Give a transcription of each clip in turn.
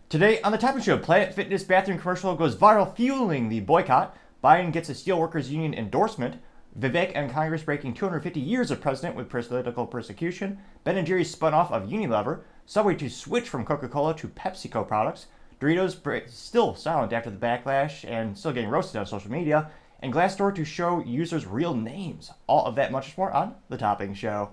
Today on the Topping Show, Planet Fitness bathroom commercial goes viral, fueling the boycott. Biden gets a Steelworkers Union endorsement. Vivek and Congress breaking 250 years of precedent with political persecution. Ben & Jerry's spun off of Unilever. Subway to switch from Coca-Cola to PepsiCo products. Doritos still silent after the backlash and still getting roasted on social media. And Glassdoor to show users real names. All of that much more on the Topping Show.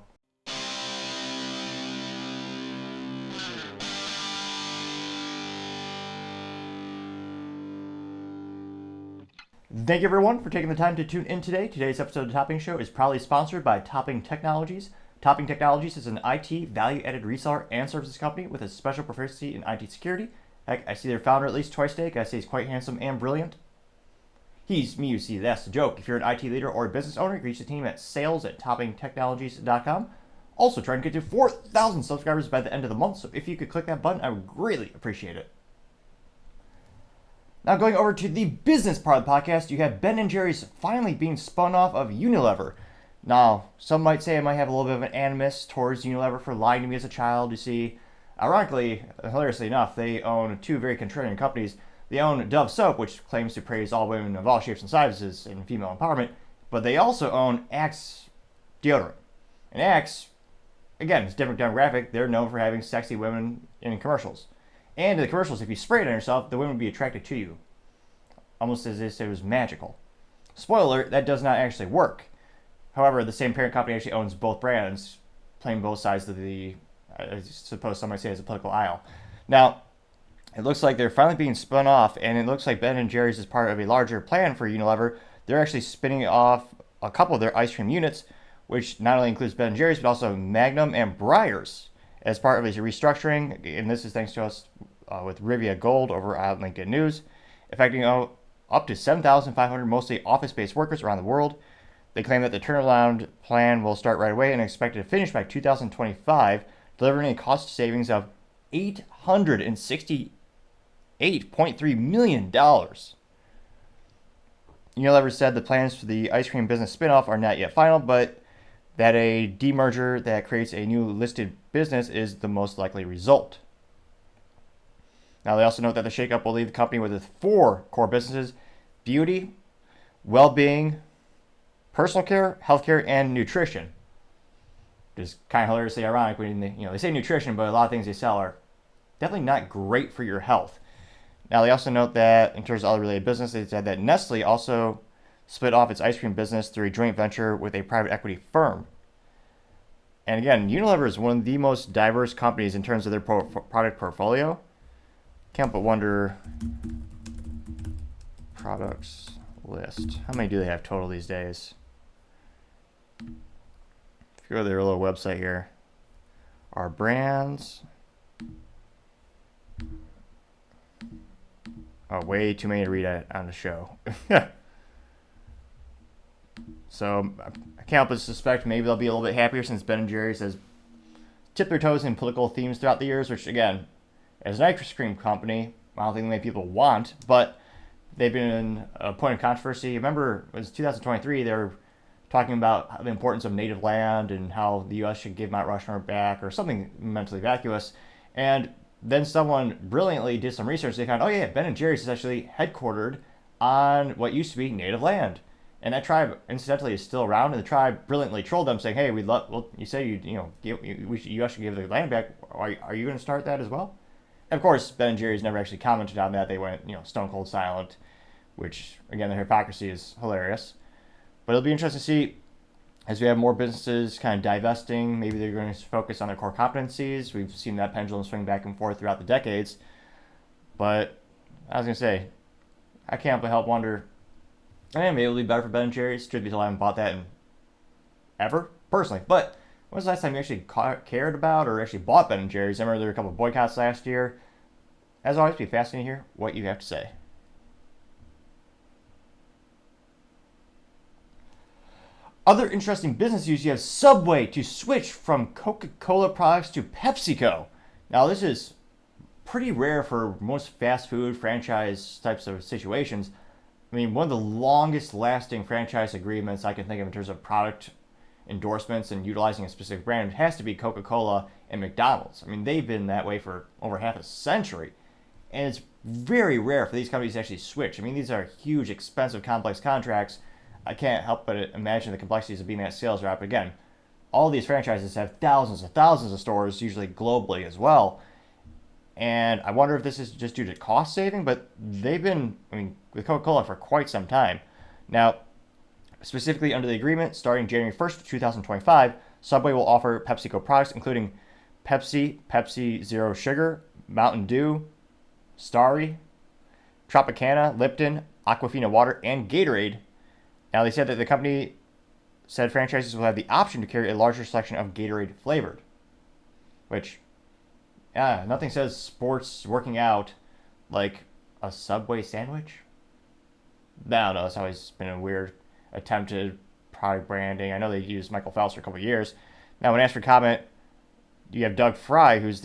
Thank you everyone for taking the time to tune in today. Today's episode of the Topping Show is proudly sponsored by Topping Technologies. Topping Technologies is an IT value-added reseller and services company with a special proficiency in IT security. Heck, I see their founder at least twice a day. I say he's quite handsome and brilliant. He's me, you see, that's the joke. If you're an IT leader or a business owner, reach the team at sales@toppingtechnologies.com. Also, trying to get to 4,000 subscribers by the end of the month, so if you could click that button, I would greatly appreciate it. Now going over to the business part of the podcast, you have Ben & Jerry's finally being spun off of Unilever. Now, some might say I might have a little bit of an animus towards Unilever for lying to me as a child. You see, ironically, hilariously enough, they own two very contrarian companies. They own Dove Soap, which claims to praise all women of all shapes and sizes in female empowerment, but they also own Axe deodorant. And Axe, again, it's a different demographic. They're known for having sexy women in commercials. And in the commercials, if you spray it on yourself, the women would be attracted to you. Almost as if it was magical. Spoiler alert, that does not actually work. However, the same parent company actually owns both brands, playing both sides of the, I suppose some might say, as a political aisle. Now, it looks like they're finally being spun off, and it looks like Ben & Jerry's is part of a larger plan for Unilever. They're actually spinning off a couple of their ice cream units, which not only includes Ben & Jerry's, but also Magnum and Breyers, as part of a restructuring, and this is thanks to us with Rivia Gold over at LinkedIn News, affecting up to 7,500 mostly office-based workers around the world. They claim that the turnaround plan will start right away and expected to finish by 2025, delivering a cost savings of $868.3 million. Unilever said the plans for the ice cream business spinoff are not yet final, but that a demerger that creates a new listed business is the most likely result. Now, they also note that the shakeup will leave the company with its four core businesses: beauty, well-being, personal care, healthcare, and nutrition. Which is kind of hilariously ironic when they say nutrition, but a lot of things they sell are definitely not great for your health. Now, they also note that in terms of other related business, they said that Nestle also split off its ice cream business through a joint venture with a private equity firm. And again, Unilever is one of the most diverse companies in terms of their product portfolio. Can't but wonder, products list. How many do they have total these days? If you go to their little website here, our brands. Oh, way too many to read on the show. So I can't help but suspect maybe they'll be a little bit happier since Ben & Jerry's has tipped their toes in political themes throughout the years, which again, as an ice cream company, I don't think many people want, but they've been a point of controversy. Remember, it was 2023, they were talking about the importance of native land and how the U.S. should give Mount Rushmore back or something mentally vacuous. And then someone brilliantly did some research. They found, oh yeah, Ben & Jerry's is actually headquartered on what used to be native land. And that tribe, incidentally, is still around. And the tribe brilliantly trolled them, saying, "Hey, you say you should give the land back. Are you going to start that as well?" And of course, Ben & Jerry's never actually commented on that. They went, stone cold silent, which again, the hypocrisy is hilarious. But it'll be interesting to see as we have more businesses kind of divesting. Maybe they're going to focus on their core competencies. We've seen that pendulum swing back and forth throughout the decades. But I was going to say, I can't but help wonder. Maybe it'll be better for Ben & Jerry's. Truth be told, I haven't bought that in ever, personally. But when was the last time you actually cared about or actually bought Ben & Jerry's? I remember there were a couple of boycotts last year. As always, be fascinating to hear what you have to say. Other interesting business news, you have Subway to switch from Coca-Cola products to PepsiCo. Now, this is pretty rare for most fast food franchise types of situations. I mean, one of the longest lasting franchise agreements I can think of in terms of product endorsements and utilizing a specific brand has to be Coca-Cola and McDonald's. I mean, they've been that way for over half a century. And it's very rare for these companies to actually switch. I mean, these are huge, expensive, complex contracts. I can't help but imagine the complexities of being that sales rep. Again, all these franchises have thousands of stores, usually globally as well. And I wonder if this is just due to cost saving, but they've been, with Coca-Cola for quite some time. Now, specifically under the agreement, starting January 1st, 2025, Subway will offer PepsiCo products, including Pepsi, Pepsi Zero Sugar, Mountain Dew, Starry, Tropicana, Lipton, Aquafina Water, and Gatorade. Now, they said that the company said franchises will have the option to carry a larger selection of Gatorade flavored, which, yeah, nothing says sports working out like a Subway sandwich. I don't know, it's always been a weird attempted product branding. I know they used Michael Phelps for a couple of years. Now, when asked for comment, you have Doug Fry, who's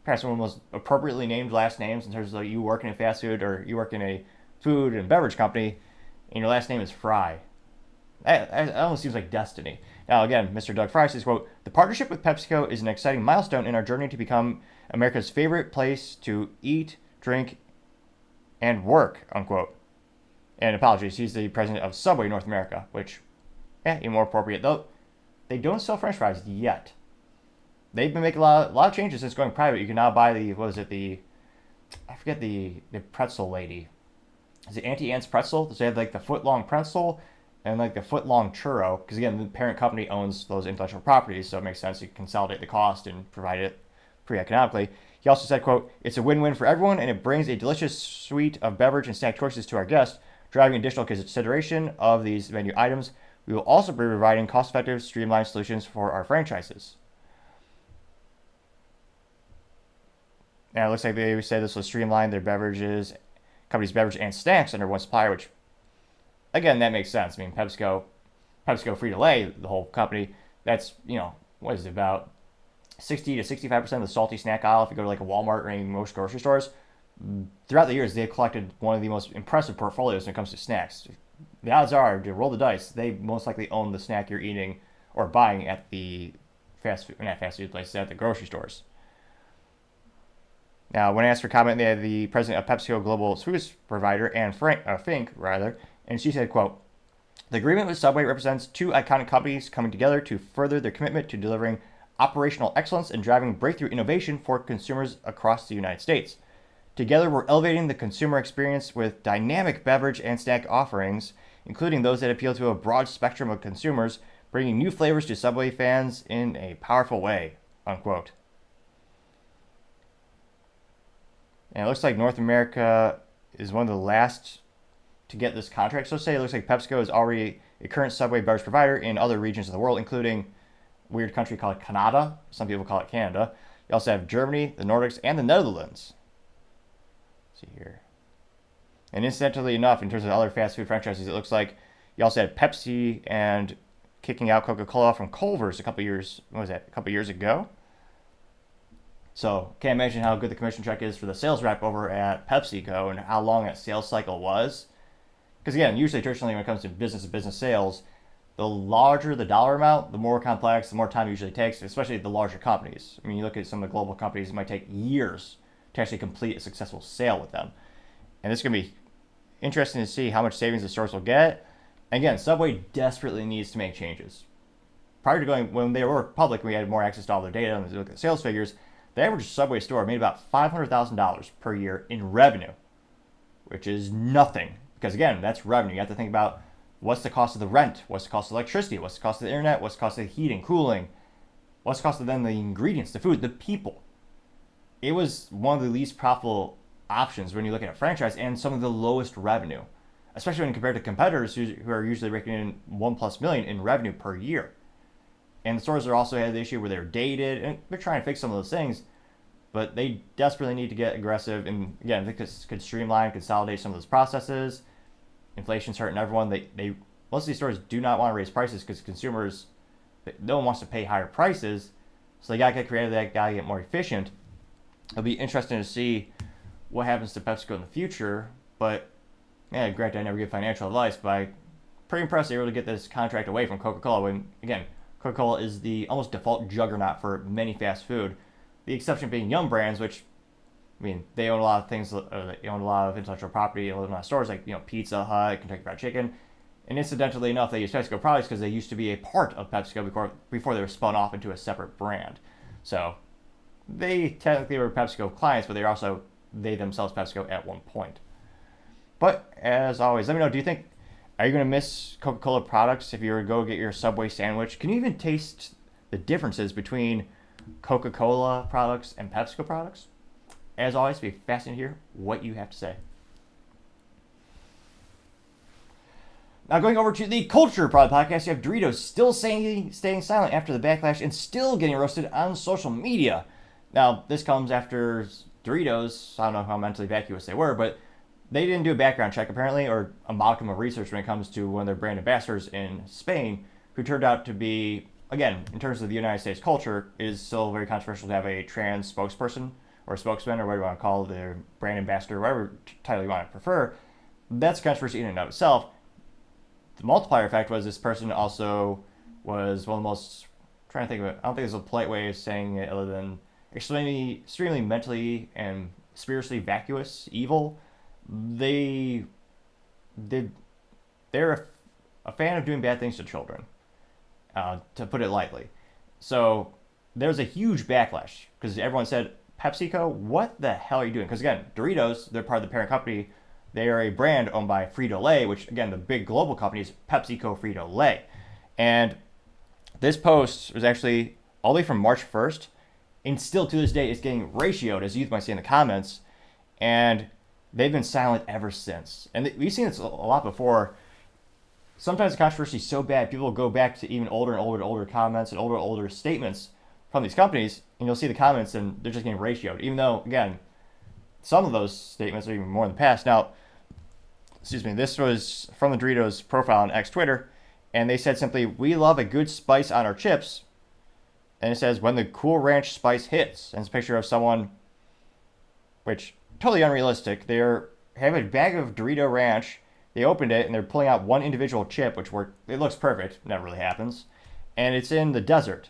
perhaps one of the most appropriately named last names in terms of like you work in a fast food or you work in a food and beverage company, and your last name is Fry. That almost seems like destiny. Now, again, Mr. Doug Fry says, quote, "The partnership with PepsiCo is an exciting milestone in our journey to become America's favorite place to eat, drink, and work," unquote. And apologies, he's the president of Subway North America, which, even more appropriate, though they don't sell French fries yet. They've been making a lot of changes since going private. You can now buy I forget the pretzel lady. Is it Auntie Anne's pretzel? Does they have like the foot-long pretzel and like the foot-long churro? Because again, the parent company owns those intellectual properties, so it makes sense to consolidate the cost and provide it pretty economically. He also said, quote, "It's a win-win for everyone, and it brings a delicious suite of beverage and snack choices to our guests, driving additional consideration of these menu items. We will also be providing cost-effective, streamlined solutions for our franchises." Now, it looks like they say this will streamline their company's beverage and snacks under one supplier, which, again, that makes sense. I mean, PepsiCo Frito-Lay, the whole company, that's, what is it, about 60 to 65% of the salty snack aisle. If you go to like a Walmart or any most grocery stores, throughout the years, they've collected one of the most impressive portfolios when it comes to snacks. The odds are, to roll the dice, they most likely own the snack you're eating or buying at the fast food places, at the grocery stores. Now, when asked for comment, they had the president of PepsiCo Global Foods Provider, Anne Fink, and she said, quote, "The agreement with Subway represents two iconic companies coming together to further their commitment to delivering operational excellence and driving breakthrough innovation for consumers across the United States. Together, we're elevating the consumer experience with dynamic beverage and snack offerings, including those that appeal to a broad spectrum of consumers, bringing new flavors to Subway fans in a powerful way," unquote. And it looks like North America is one of the last to get this contract. So say it looks like PepsiCo is already a current Subway beverage provider in other regions of the world, including a weird country called Canada. Some people call it Canada. You also have Germany, the Nordics, and the Netherlands. Let's see here. And incidentally enough, in terms of other fast food franchises, it looks like you also had Pepsi and kicking out Coca-Cola from Culver's a couple years ago. So can't imagine how good the commission check is for the sales rep over at PepsiCo and how long that sales cycle was. Because again, usually traditionally when it comes to business-to-business sales, the larger the dollar amount, the more complex, the more time it usually takes, especially the larger companies. I mean, you look at some of the global companies, it might take years to actually complete a successful sale with them. And it's going to be interesting to see how much savings the stores will get. And again, Subway desperately needs to make changes. Prior to when they were public, we had more access to all their data and look at sales figures. The average Subway store made about $500,000 per year in revenue, which is nothing. Because again, that's revenue. You have to think about what's the cost of the rent, what's the cost of electricity, what's the cost of the internet, what's the cost of the heating, cooling, what's the cost of then the ingredients, the food, the people. It was one of the least profitable options when you look at a franchise and some of the lowest revenue, especially when compared to competitors who are usually raking in $1+ million in revenue per year. And the stores are also had the issue where they're dated, and they're trying to fix some of those things, but they desperately need to get aggressive. And again, they could streamline, consolidate some of those processes. Inflation's hurting everyone. Most of these stores do not want to raise prices because consumers, no one wants to pay higher prices, so they gotta get creative. They gotta get more efficient. It'll be interesting to see what happens to PepsiCo in the future. But granted, I never give financial advice, but I'm pretty impressed they were able to get this contract away from Coca-Cola. When again, Coca-Cola is the almost default juggernaut for many fast food. The exception being Yum Brands, which I mean, they own a lot of things. They own a lot of intellectual property in a lot of stores, like Pizza Hut, Kentucky Fried Chicken, and incidentally enough, they use PepsiCo products because they used to be a part of PepsiCo before they were spun off into a separate brand. So they technically were PepsiCo clients, but they themselves PepsiCo at one point. But as always, let me know. Are you going to miss Coca-Cola products if you were to go get your Subway sandwich? Can you even taste the differences between Coca-Cola products and PepsiCo products? As always, it'll be fascinating to hear what you have to say. Now going over to the culture part of the podcast, you have Doritos still staying silent after the backlash and still getting roasted on social media. Now, this comes after Doritos, I don't know how mentally vacuous they were, but they didn't do a background check apparently, or a modicum of research when it comes to one of their brand ambassadors in Spain, who turned out to be, again, in terms of the United States culture, it is still very controversial to have a trans spokesperson or spokesman, or whatever you want to call their brand ambassador, whatever title you want to prefer. That's a controversy in and of itself. The multiplier effect was this person also was one of the most, I'm trying to think of it, I don't think there's a polite way of saying it other than extremely mentally and spiritually vacuous, evil. They're a fan of doing bad things to children, to put it lightly. So there's a huge backlash because everyone said, PepsiCo, what the hell are you doing? Because again, Doritos, they're part of the parent company. They are a brand owned by Frito-Lay, which again, the big global company is PepsiCo Frito-Lay. And this post was actually all the way from March 1st, and still to this day it's getting ratioed, as youth might see in the comments, and they've been silent ever since. And we've seen this a lot before. Sometimes the controversy is so bad, people will go back to even older comments and older statements from these companies, and you'll see the comments and they're just getting ratioed, even though, again, some of those statements are even more in the past. Now, this was from the Doritos profile on X Twitter, and they said simply, "We love a good spice on our chips." And it says, "When the Cool Ranch spice hits." And it's a picture of someone, which, totally unrealistic. They have a bag of Dorito Ranch. They opened it, and they're pulling out one individual chip, it looks perfect. Never really happens. And it's in the desert.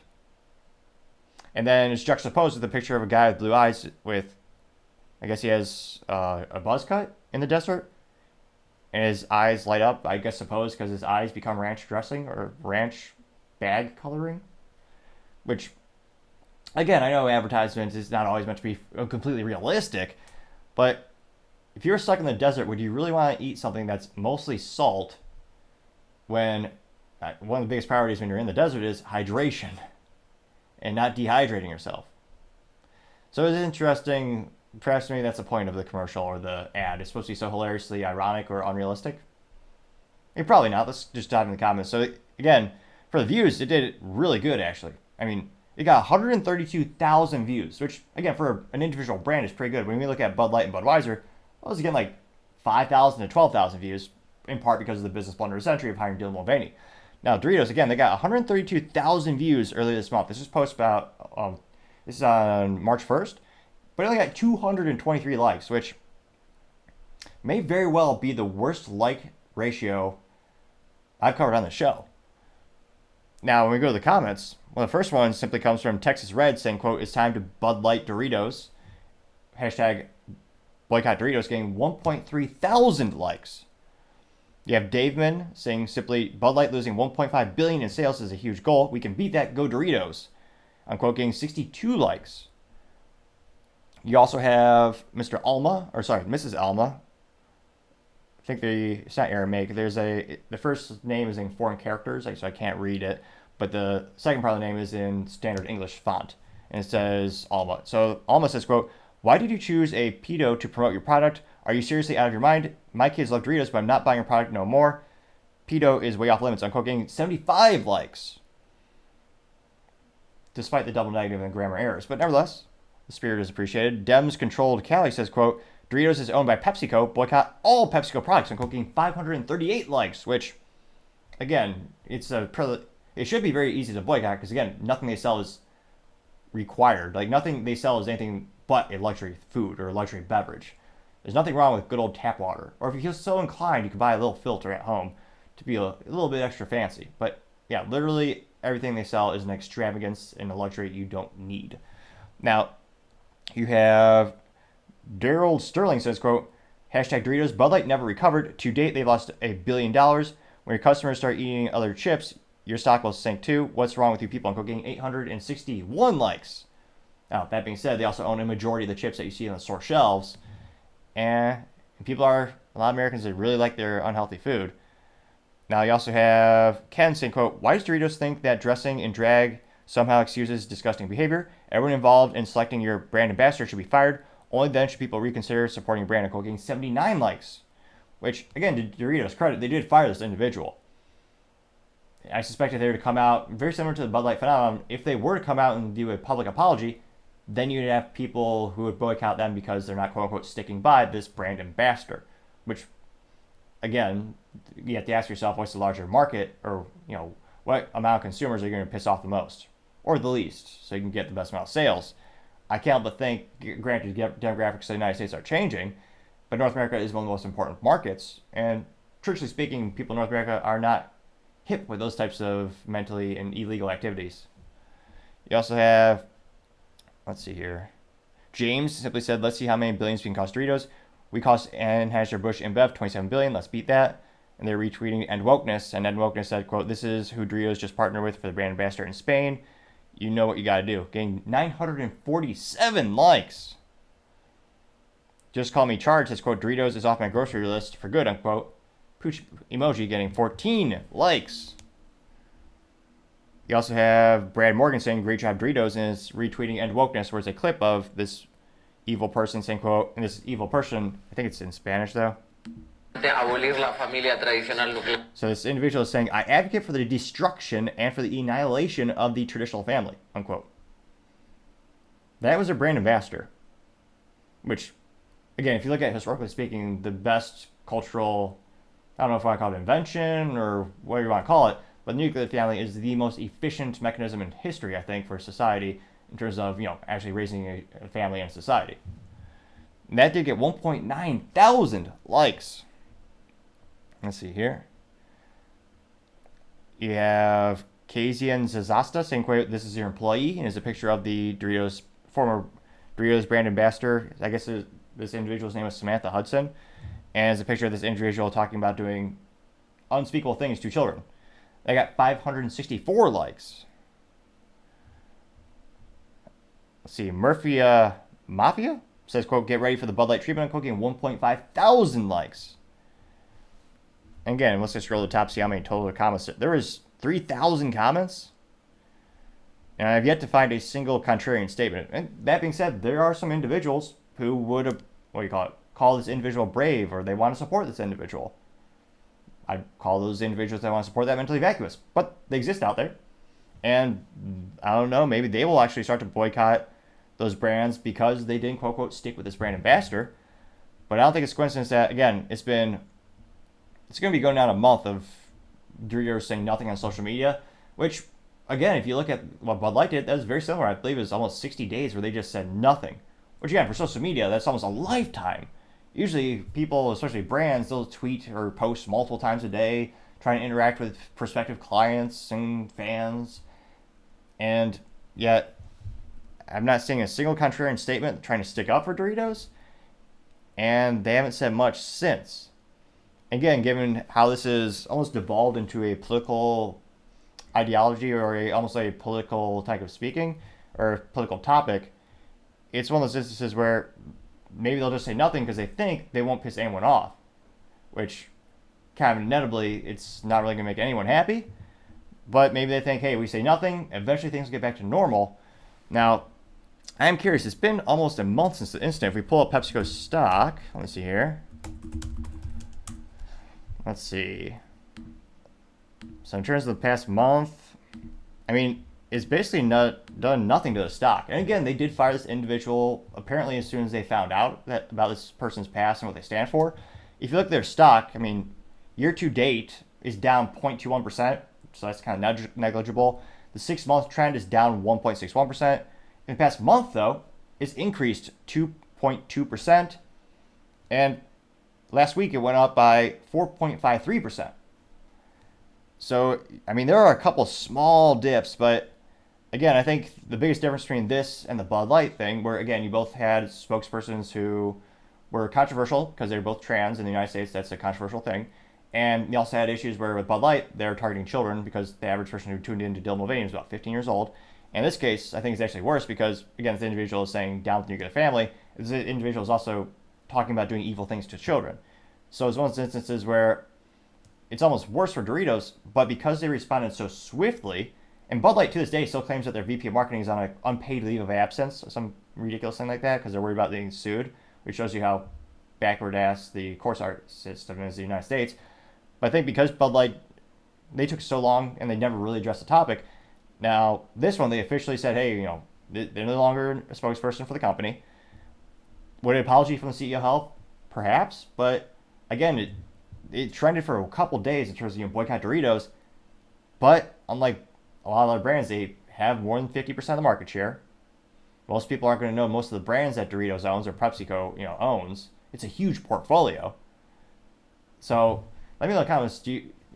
And then it's juxtaposed with a picture of a guy with blue eyes with, I guess he has a buzz cut in the desert. And his eyes light up, I guess suppose, because his eyes become ranch dressing or ranch bag coloring. Which, again, I know advertisements is not always meant to be completely realistic, but if you're stuck in the desert, would you really want to eat something that's mostly salt when one of the biggest priorities when you're in the desert is hydration and not dehydrating yourself? So it's interesting. Perhaps maybe that's the point of the commercial or the ad. It's supposed to be so hilariously ironic or unrealistic. Maybe probably not. Let's just dive in the comments. So again, for the views, it did really good actually. I mean, it got 132,000 views, which again for an individual brand is pretty good. When we look at Bud Light and Budweiser, I was getting like 5,000 to 12,000 views, in part because of the business blunder of the century of hiring Dylan Mulvaney. Now Doritos, again, they got 132,000 views earlier this month. This was posted about this is on March 1st. But it only got 223 likes, which may very well be the worst like ratio I've covered on the show. Now, when we go to the comments, well, the first one simply comes from Texas Red saying, quote, "It's time to Bud Light Doritos." Hashtag boycott Doritos getting 1.3 thousand likes. You have Daveman saying simply, "Bud Light losing 1.5 billion in sales is a huge goal. We can beat that. Go Doritos." Unquote, getting 62 likes. You also have Mrs. Alma. I think it's not Aramaic. The first name is in foreign characters, so I can't read it. But the second part of the name is in standard English font, and it says Alma. So Alma says, quote, "Why did you choose a pedo to promote your product? Are you seriously out of your mind? My kids love Doritos, but I'm not buying your product no more. Pedo is way off limits." Unquote, getting 75 likes, despite the double negative and grammar errors. But nevertheless, the spirit is appreciated. Dems Controlled Cali says, quote, "Doritos is owned by PepsiCo. Boycott all PepsiCo products." Unquote, getting 538 likes, which, again, it should be very easy to boycott because, again, nothing they sell is required. Like, nothing they sell is anything but a luxury food or a luxury beverage. There's nothing wrong with good old tap water. Or if you feel so inclined, you can buy a little filter at home to be a little bit extra fancy. But, yeah, literally everything they sell is an extravagance and a luxury you don't need. Now, you have Daryl Sterling says, quote, hashtag Doritos, Bud Light never recovered. To date, they've lost $1 billion. When your customers start eating other chips, your stock will sink too. What's wrong with you people? Unquote, getting 861 likes. Now, that being said, they also own a majority of the chips that you see on the store shelves. And people are, a lot of Americans that really like their unhealthy food. Now, you also have Ken saying, quote, why does Doritos think that dressing in drag somehow excuses disgusting behavior? Everyone involved in selecting your brand ambassador should be fired. Only then should people reconsider supporting your brand. Unquote, getting 79 likes. Which, again, to Doritos' credit, they did fire this individual. I suspect if they were to come out, very similar to the Bud Light phenomenon, if they were to come out and do a public apology, then you'd have people who would boycott them because they're not, quote-unquote, sticking by this brand ambassador. Which, again, you have to ask yourself, what's the larger market, or, what amount of consumers are you going to piss off the most, or the least, so you can get the best amount of sales. I can't but think, granted, demographics of the United States are changing, but North America is one of the most important markets, and truthfully speaking, people in North America are not hip with those types of mentally and illegal activities. You also have, let's see here, James simply said, let's see how many billions we can cost Doritos. We cost Anheuser-Busch InBev $27 billion, let's beat that. And they're retweeting End Wokeness, and End Wokeness said, quote, this is who Doritos just partnered with for the brand ambassador in Spain. You know what you gotta do. Getting 947 likes. Just Call Me Charge says, quote, Doritos is off my grocery list for good, unquote. Pooch emoji getting 14 likes. You also have Brad Morgan saying, great job, Doritos, and is retweeting End Wokeness, where it's a clip of this evil person saying, quote, and this evil person, I think it's in Spanish though. So this individual is saying, I advocate for the destruction and for the annihilation of the traditional family, unquote. That was their brand ambassador. Which, again, if you look at historically speaking, the best cultural, I don't know if I want to call it invention or whatever you want to call it, but the nuclear family is the most efficient mechanism in history, I think, for society in terms of, actually raising a family and society. And that did get 1.9 thousand likes. Let's see here. You have Kazian Zazasta saying, quote, this is your employee, and is a picture of the former Doritos brand ambassador. I guess this individual's name is Samantha Hudson. And it's a picture of this individual talking about doing unspeakable things to children. They got 564 likes. Let's see, Mafia says, quote, get ready for the Bud Light treatment, unquote, getting 1.5 thousand likes. And again, let's just scroll to the top, see how many total comments. There was 3,000 comments. And I've yet to find a single contrarian statement. And that being said, there are some individuals who would, call this individual brave, or they want to support this individual. I'd call those individuals that want to support that mentally vacuous. But they exist out there. And I don't know, maybe they will actually start to boycott those brands because they didn't, quote, unquote, stick with this brand ambassador. But I don't think it's coincidence that, again, it's going to be going down a month of Doritos saying nothing on social media, which, again, if you look at what Bud Light did, that was very similar. I believe it was almost 60 days where they just said nothing. Which, again, for social media, that's almost a lifetime. Usually people, especially brands, they'll tweet or post multiple times a day, trying to interact with prospective clients and fans. And yet, I'm not seeing a single contrarian statement trying to stick up for Doritos. And they haven't said much since. Again, given how this is almost devolved into a political ideology or almost a political type of speaking or political topic, it's one of those instances where maybe they'll just say nothing because they think they won't piss anyone off, which kind of inevitably it's not really going to make anyone happy. But maybe they think, hey, we say nothing, eventually things will get back to normal. Now, I'm curious, it's been almost a month since the incident. If we pull up PepsiCo's stock, let me see here. Let's see. So in terms of the past month, I mean, it's basically done nothing to the stock. And again, they did fire this individual apparently as soon as they found out about this person's past and what they stand for. If you look at their stock, I mean, year to date is down 0.21%, so that's kind of negligible. The 6-month trend is down 1.61%. In the past month, though, it's increased 2.2%. And last week, it went up by 4.53%. So, I mean, there are a couple small dips, but again, I think the biggest difference between this and the Bud Light thing, where again, you both had spokespersons who were controversial because they were both trans in the United States. That's a controversial thing. And you also had issues where with Bud Light, they're targeting children because the average person who tuned into Dylan Mulvaney is about 15 years old. In this case, I think it's actually worse because, again, the individual is saying down with the nuclear family. The individual is also talking about doing evil things to children. So it's one of those instances where it's almost worse for Doritos, but because they responded so swiftly, and Bud Light to this day still claims that their VP of marketing is on an unpaid leave of absence, some ridiculous thing like that, because they're worried about being sued, which shows you how backward ass the course art system is in the United States. But I think because Bud Light, they took so long and they never really addressed the topic. Now, this one, they officially said, hey, they're no longer a spokesperson for the company. Would an apology from the CEO help? Perhaps. But again, it trended for a couple days in terms of boycott Doritos. But unlike a lot of other brands, they have more than 50% of the market share. Most people aren't going to know most of the brands that Doritos owns or PepsiCo owns. It's a huge portfolio. So let me know in the comments,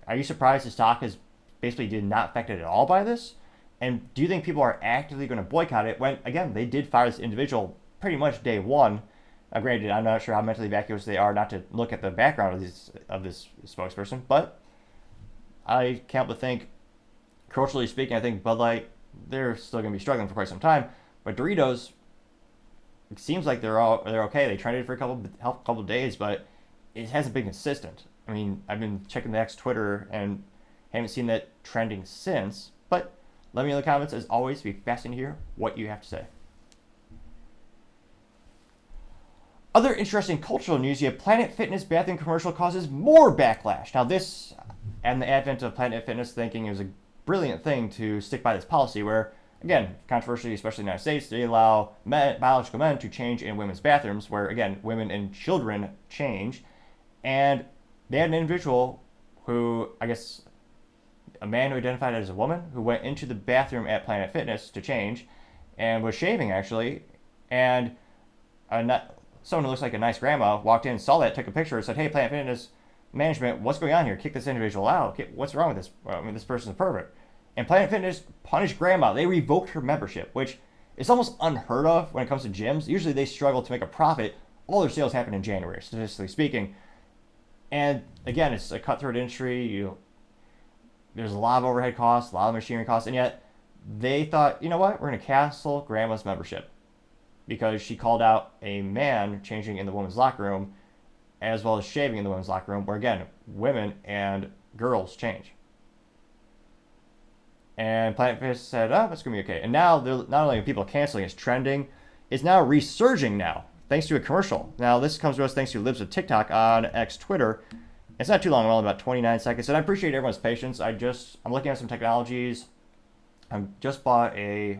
are you surprised the stock has basically did not affected at all by this? And do you think people are actively going to boycott it when, again, they did fire this individual pretty much day one? Granted, I'm not sure how mentally vacuous they are not to look at the background of this spokesperson, but I can't but think, culturally speaking, I think Bud Light, they're still going to be struggling for quite some time. But Doritos, it seems like they're okay. They trended for a couple of days, but it hasn't been consistent. I mean, I've been checking the X Twitter and haven't seen that trending since. But let me know in the comments. As always, be fascinating to hear what you have to say. Other interesting cultural news, you have Planet Fitness bathroom commercial causes more backlash. Now this, and the advent of Planet Fitness thinking, it was a brilliant thing to stick by this policy where, again, controversially, especially in the United States, they allow biological men to change in women's bathrooms where, again, women and children change. And they had an individual who, I guess, a man who identified as a woman who went into the bathroom at Planet Fitness to change and was shaving, actually. And someone who looks like a nice grandma walked in, saw that, took a picture, and said, hey, Planet Fitness management, what's going on here? Kick this individual out. What's wrong with this? Well, I mean, this person's a pervert. And Planet Fitness punished grandma. They revoked her membership, which is almost unheard of when it comes to gyms. Usually they struggle to make a profit. All their sales happen in January, statistically speaking. And again, it's a cutthroat industry. There's a lot of overhead costs, a lot of machinery costs, and yet they thought, you know what? We're going to cancel grandma's membership because she called out a man changing in the women's locker room as well as shaving in the women's locker room, where again, women and girls change. And Planet Fitness said, oh, it's going to be okay. And now, not only are people canceling, it's trending. It's now resurging now, thanks to a commercial. Now, this comes to us thanks to Libs of TikTok on X Twitter. It's not too long, only about 29 seconds. And I appreciate everyone's patience. I'm looking at some technologies. I just bought I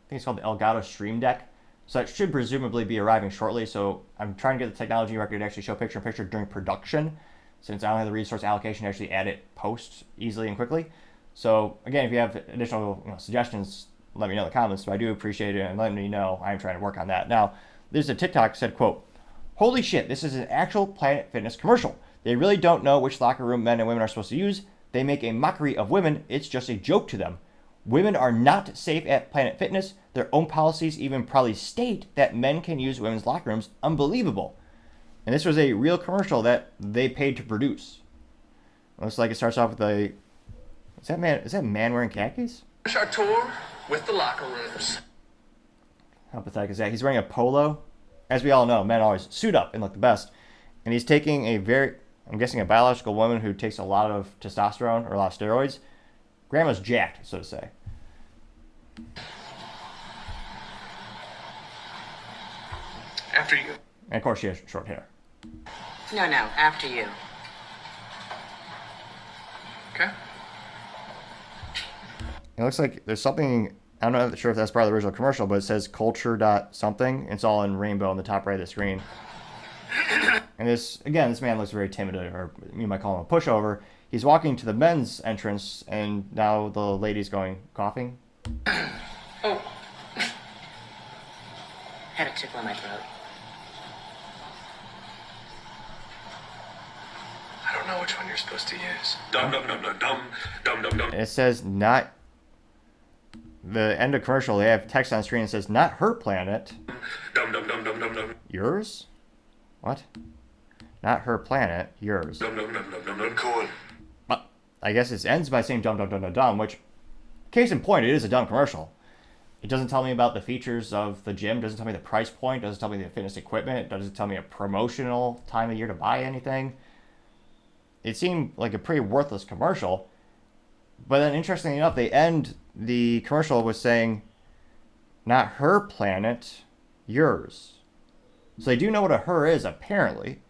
think it's called the Elgato Stream Deck. So that should presumably be arriving shortly. So I'm trying to get the technology record to actually show picture-in-picture during production, since I don't have the resource allocation to actually add it post easily and quickly. So again, if you have additional suggestions, let me know in the comments. But I do appreciate it, and let me know. I'm trying to work on that. Now, there's a TikTok said, quote, holy shit, this is an actual Planet Fitness commercial. They really don't know which locker room men and women are supposed to use. They make a mockery of women. It's just a joke to them. Women are not safe at Planet Fitness. Their own policies even probably state that men can use women's locker rooms. Unbelievable. And this was a real commercial that they paid to produce. It looks like it starts off with a... Is that man wearing khakis? Our tour with the locker rooms. How pathetic is that? He's wearing a polo. As we all know, men always suit up and look the best. And he's taking I'm guessing a biological woman who takes a lot of testosterone or a lot of steroids. Grandma's jacked, so to say. After you. And of course she has short hair. No, after you. Okay. It looks like there's something, I'm not sure if that's part of the original commercial, but it says culture dot something. It's all in rainbow on the top right of the screen. And this man looks very timid, or you might call him a pushover. He's walking to the men's entrance, and now the lady's coughing. Oh. Had a tickle in my throat. I don't know which one you're supposed to use. Dum dum dum dum dum dum dum dum. It says not the end of commercial, they have text on screen that says, "Not her planet." Dum dum dum dum dum dum. Yours? What? Not her planet, yours. Dum dum dum dum dum dum. Cool. But I guess it ends by saying "dum dum dum dum dum," which, case in point, it is a dumb commercial. It doesn't tell me about the features of the gym, doesn't tell me the price point, doesn't tell me the fitness equipment, doesn't tell me a promotional time of year to buy anything. It seemed like a pretty worthless commercial. But then, interestingly enough, they end the commercial with saying, "Not her planet, yours." So they do know what a her is, apparently.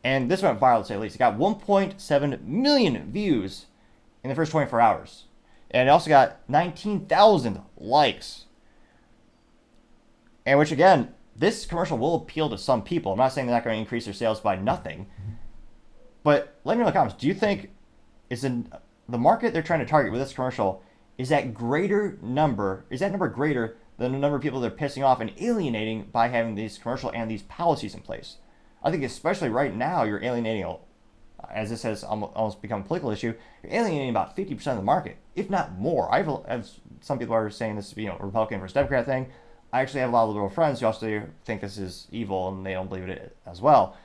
And this went viral, to say the least. It got 1.7 million views in the first 24 hours. And it also got 19,000 likes. And which, again, this commercial will appeal to some people. I'm not saying they're not going to increase their sales by nothing. But let me know in the comments, do you think the market they're trying to target with this commercial, is that number greater than the number of people they're pissing off and alienating by having these commercial and these policies in place? I think especially right now, you're alienating, as this has almost become a political issue, you're alienating about 50% of the market, if not more. As some people are saying this is a Republican versus Democrat thing. I actually have a lot of liberal friends who also think this is evil and they don't believe it as well.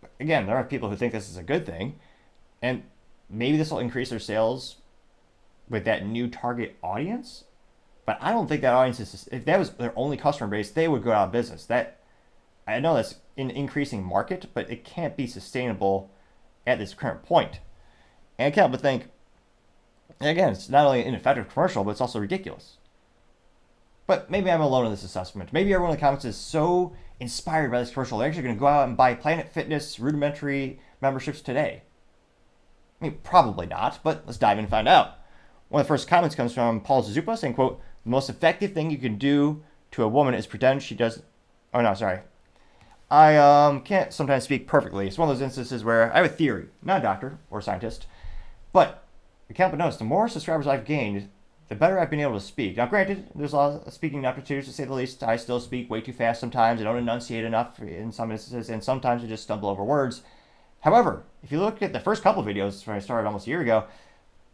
But again, there are people who think this is a good thing, and maybe this will increase their sales with that new target audience. But I don't think that audience is, if that was their only customer base, they would go out of business. I know that's an increasing market, but it can't be sustainable at this current point. And I can't but think, again, it's not only an ineffective commercial, but it's also ridiculous. But maybe I'm alone in this assessment. Maybe everyone in the comments is so inspired by this commercial, they're actually going to go out and buy Planet Fitness rudimentary memberships today. I mean, probably not, but let's dive in and find out. One of the first comments comes from Paul Zupa saying, quote, "The most effective thing you can do to a woman is pretend she does..." Oh, no, sorry. I can't sometimes speak perfectly. It's one of those instances where I have a theory, not a doctor or a scientist, but I can't but notice the more subscribers I've gained, the better I've been able to speak. Now, granted, there's a lot of speaking aptitudes, to say the least. I still speak way too fast sometimes. I don't enunciate enough in some instances, and sometimes I just stumble over words. However, if you look at the first couple of videos when I started almost a year ago,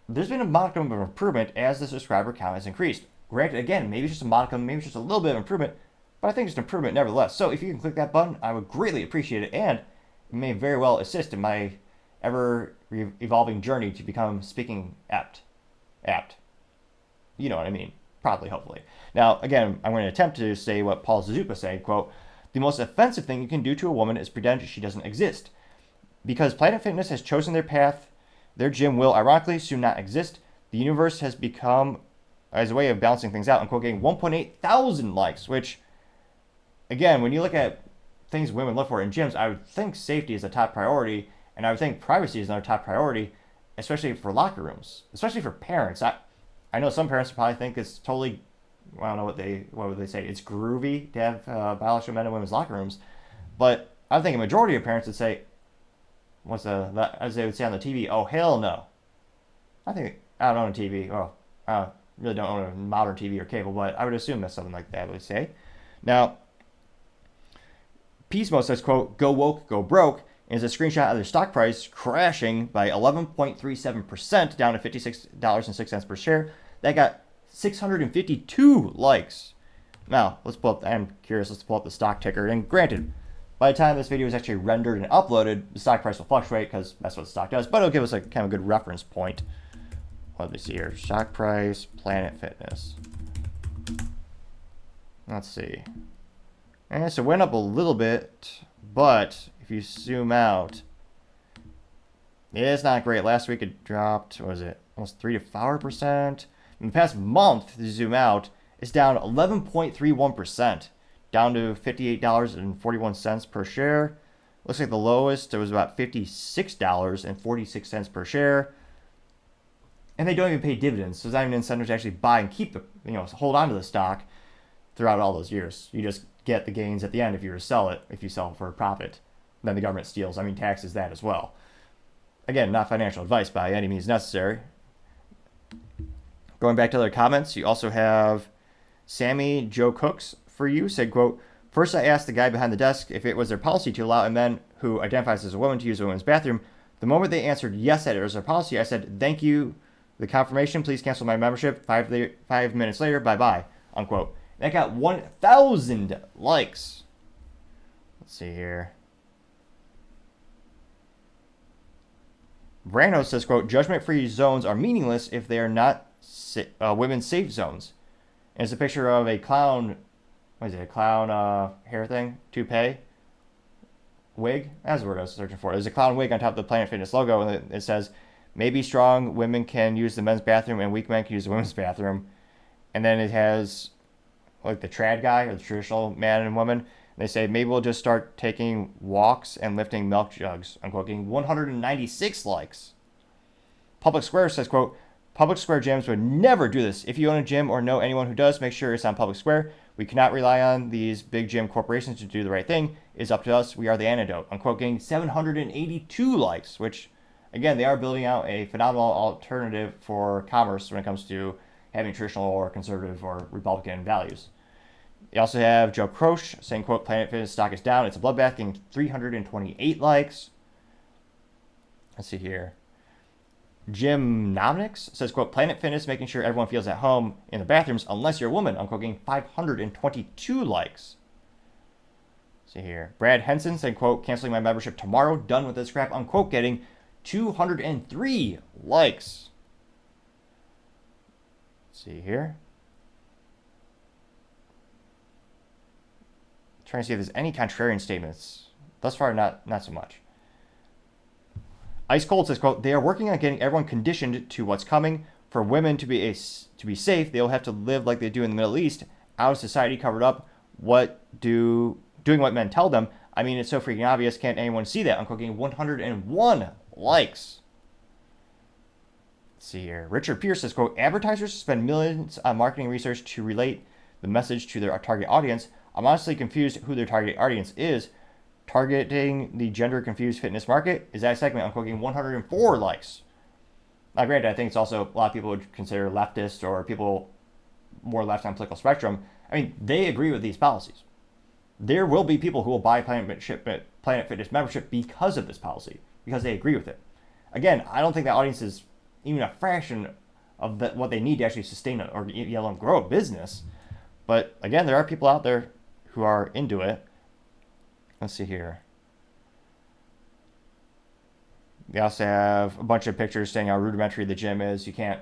there's been a modicum of improvement as the subscriber count has increased. Granted, again, maybe it's just a modicum, maybe it's just a little bit of improvement, but I think it's an improvement nevertheless. So if you can click that button, I would greatly appreciate it, and it may very well assist in my ever-evolving journey to become speaking apt. You know what I mean. Probably, hopefully. Now, again, I'm going to attempt to say what Paul Zupa said, quote, "The most offensive thing you can do to a woman is pretend she doesn't exist. Because Planet Fitness has chosen their path, their gym will, ironically, soon not exist. The universe has become, as a way of balancing things out, unquote, getting 1.8 thousand likes," which, again, when you look at things women look for in gyms, I would think safety is a top priority, and I would think privacy is another top priority, especially for locker rooms, especially for parents. I know some parents probably think it's totally, I don't know what would they say, it's groovy to have biological men and women's locker rooms, but I think a majority of parents would say, as they would say on the TV, "Oh, hell no." I don't own a TV. Well, I really don't own a modern TV or cable, but I would assume that's something like that would say. Now, Peacemo says, quote, "Go woke, go broke," and is a screenshot of their stock price crashing by 11.37% down to $56.06 per share. That got 652 likes. Now, I'm curious, let's pull up the stock ticker. And granted, by the time this video is actually rendered and uploaded, the stock price will fluctuate because that's what the stock does, but it'll give us a kind of good reference point. Let me see here. Stock price, Planet Fitness. Let's see. And so it went up a little bit, but if you zoom out, it's not great. Last week it dropped, what was it, almost 3 to 4%. In the past month, if you zoom out, it's down 11.31%, down to $58.41 per share. Looks like the lowest, it was about $56.46 per share. And they don't even pay dividends, so there's not even an incentive to actually buy and keep hold on to the stock throughout all those years. You just get the gains at the end if you were to sell it, if you sell for a profit. Then the government steals. Taxes that as well. Again, not financial advice by any means necessary. Going back to other comments, you also have Sammy Joe Cooks for you said, quote, "First I asked the guy behind the desk if it was their policy to allow a man who identifies as a woman to use a women's bathroom. The moment they answered yes, that it was their policy, I said, thank you The confirmation, please cancel my membership. 5 minutes later, bye-bye, unquote. That got 1,000 likes. Let's see here. Brando says, quote, judgment-free zones are meaningless if they are not women's safe zones. And it's a picture of a clown, what is it, a clown hair thing? Toupee? Wig? That's the word I was searching for. There's a clown wig on top of the Planet Fitness logo, and it says, maybe strong women can use the men's bathroom and weak men can use the women's bathroom. And then it has, like, the trad guy, or the traditional man and woman. And they say, maybe we'll just start taking walks and lifting milk jugs. I'm quoting 196 likes. Public Square says, quote, public square gyms would never do this. If you own a gym or know anyone who does, make sure it's on public square. We cannot rely on these big gym corporations to do the right thing. It's up to us. We are the antidote. Unquote, getting 782 likes, which, again, they are building out a phenomenal alternative for commerce when it comes to having traditional or conservative or Republican values. You also have Joe Croce saying, quote, Planet Fitness stock is down. It's a bloodbath, getting 328 likes. Let's see here. Gymnomics says, quote, Planet Fitness making sure everyone feels at home in the bathrooms unless you're a woman, unquote, getting 522 likes. Let's see here. Brad Henson saying, quote, canceling my membership tomorrow, done with this crap, unquote, getting 203 likes. Let's see here. Trying to see if there's any contrarian statements. Thus far, not so much. Ice Cold says, quote, they are working on getting everyone conditioned to what's coming. For women to be safe, they'll have to live like they do in the Middle East, out of society, covered up, doing what men tell them. I mean, it's so freaking obvious. Can't anyone see that? Unquote, getting 101 likes. Let's see here. Richard Pierce says, quote, advertisers spend millions on marketing research to relate the message to their target audience. I'm honestly confused who their target audience is. Targeting the gender-confused fitness market is that segment. I'm quoting 104 likes. Now, granted, I think it's also a lot of people would consider leftist or people more left on political spectrum. I mean, they agree with these policies. There will be people who will buy Planet Fitness membership because of this policy, because they agree with it. Again, I don't think that audience is even a fraction of what they need to actually sustain it or grow a business. But again, there are people out there who are into it. Let's see here. They also have a bunch of pictures saying how rudimentary the gym is. You can't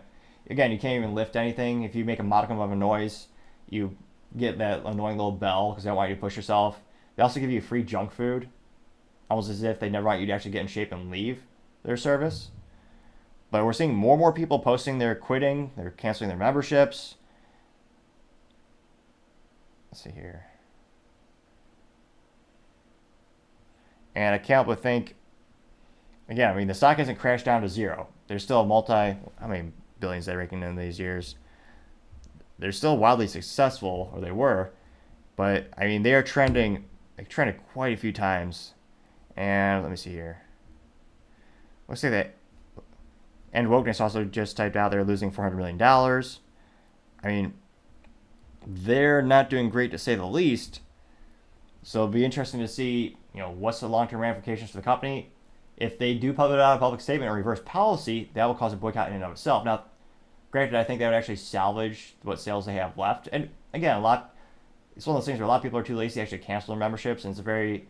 even lift anything. If you make a modicum of a noise, you get that annoying little bell because they don't want you to push yourself. They also give you free junk food, almost as if they never want you to actually get in shape and leave their service. But we're seeing more and more people posting they're quitting, they're canceling their memberships. Let's see here. And I can't but think, again, I mean, the stock hasn't crashed down to zero. There's still how many billions they're raking in these years? They're still wildly successful, or they were. But, I mean, they are trending quite a few times. And let me see here. Let's say that And Wokeness also just typed out they're losing $400 million. I mean, they're not doing great to say the least. So it'll be interesting to see, what's the long-term ramifications for the company. If they do put out a public statement or reverse policy, that will cause a boycott in and of itself. Now, granted, I think that would actually salvage what sales they have left. And again, it's one of those things where a lot of people are too lazy to actually cancel their memberships, and it's a very